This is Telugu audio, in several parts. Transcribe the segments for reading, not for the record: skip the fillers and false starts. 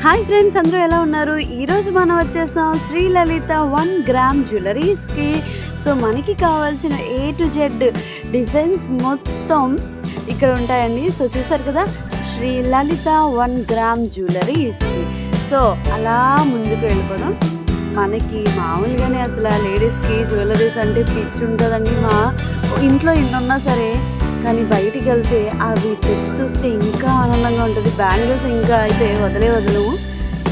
హాయ్ ఫ్రెండ్స్, అందరూ ఎలా ఉన్నారు? ఈరోజు మనం వచ్చేసాం శ్రీ లలిత 1 గ్రామ్ జ్యువెలరీస్కి. సో మనకి కావాల్సిన ఏ టు జెడ్ డిజైన్స్ మొత్తం ఇక్కడ ఉంటాయండి. సో చూసారు కదా, శ్రీ లలిత 1 గ్రామ్ జ్యువెలరీస్కి. సో అలా ముందుకు వెళ్ళిపోదాం. మనకి మామూలుగానే అసలు లేడీస్కి జ్యువెలరీస్ అంటే పిచ్చి ఉంటుందండి. మా ఇంట్లో ఎన్నున్నా సరే, కానీ బయటికి వెళ్తే అవి సెట్స్ చూస్తే ఇంకా ఆనందంగా ఉంటుంది. బ్యాంగిల్స్ ఇంకా అయితే వదలము.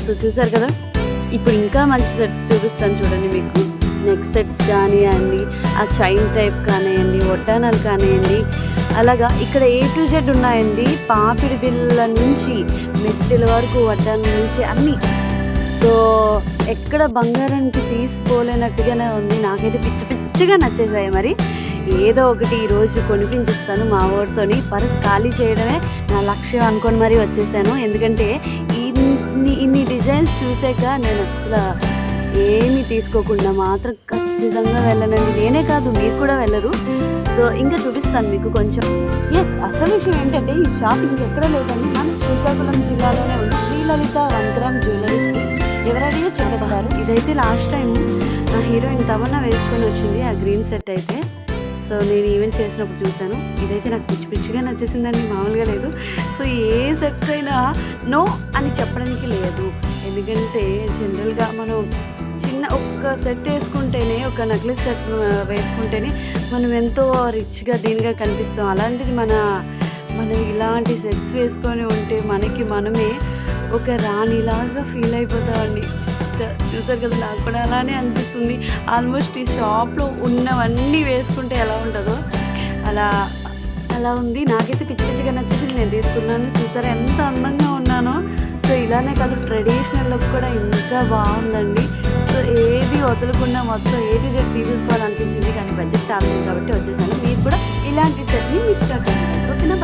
సో చూసారు కదా, ఇప్పుడు ఇంకా మంచి సెట్స్ చూపిస్తాను చూడండి మీకు. నెక్ సెట్స్ కానివ్వండి, ఆ చైన్ టైప్ కానివ్వండి, వడ్డానాలు కానివ్వండి, అలాగా ఇక్కడ ఏ టు జెడ్ ఉన్నాయండి. పాపిడి బిళ్ళ నుంచి మెట్టెల వరకు, వడ్డానం నుంచి అన్నీ. సో ఎక్కడ బంగారానికి తీసుకోలేనట్టుగానే ఉంది. నాకైతే పిచ్చిగా నచ్చేసాయి. మరి ఏదో ఒకటి ఈరోజు కొనిపించిస్తాను మా ఊరితోని. పర్స్ ఖాళీ చేయడమే నా లక్ష్యం అనుకొని మరీ వచ్చేసాను. ఎందుకంటే ఇన్ని డిజైన్స్ చూసాక నేను అసలు ఏమీ తీసుకోకుండా మాత్రం ఖచ్చితంగా వెళ్ళనండి. నేనే కాదు, మీరు కూడా వెళ్ళరు. సో ఇంకా చూపిస్తాను మీకు కొంచెం. అసలు విషయం ఏంటంటే, ఈ షాప్ ఇంకెక్కడ లేదండి, మన శ్రీకాకుళం జిల్లాలోనే ఉంది. శ్రీ లలిత 1 గ్రామ్ జ్యువెలరీస్. ఎవరైనా చెప్పేస్తారు. ఇదైతే లాస్ట్ టైం నా హీరోయిన్ తమన్నా వేసుకొని వచ్చింది, ఆ గ్రీన్ సెట్ అయితే. సో నేను ఈవెంట్ చేసినప్పుడు చూశాను. ఇదైతే నాకు పిచ్చిగా నచ్చేసిందండి, మామూలుగా లేదు. సో ఏ సెట్ అయినా నో అని చెప్పడానికి లేదు. ఎందుకంటే జనరల్గా మనం చిన్న ఒక్క సెట్ వేసుకుంటేనే, ఒక నక్లెస్ సెట్ వేసుకుంటేనే మనం ఎంతో రిచ్గా దీనిగా కనిపిస్తాం. అలాంటిది మనం ఇలాంటి సెట్స్ వేసుకొని ఉంటే మనకి మనమే ఒక రాణిలాగా ఫీల్ అయిపోతామండి. చూసారు కదా, నాకు కూడా అలానే అనిపిస్తుంది. ఆల్మోస్ట్ ఈ షాప్లో ఉన్నవన్నీ వేసుకుంటే ఎలా ఉంటుందో అలా ఉంది. నాకైతే పిచ్చిగా నచ్చేసింది, నేను తీసుకున్నాను. చూసారా ఎంత అందంగా ఉన్నానో. సో ఇలానే కాదు, ట్రెడిషనల్ లుక్ కూడా ఇంకా బాగుందండి. సో ఏది వదలకుండా మొత్తం ఏ టు జెడ్ తీసేసుకోవాలనిపించింది. కానీ బడ్జెట్ చాలా ఉంది కాబట్టి వచ్చేసాను. మీరు కూడా ఇలాంటి సెట్ని మిస్ కాకండి. ఓకేనా?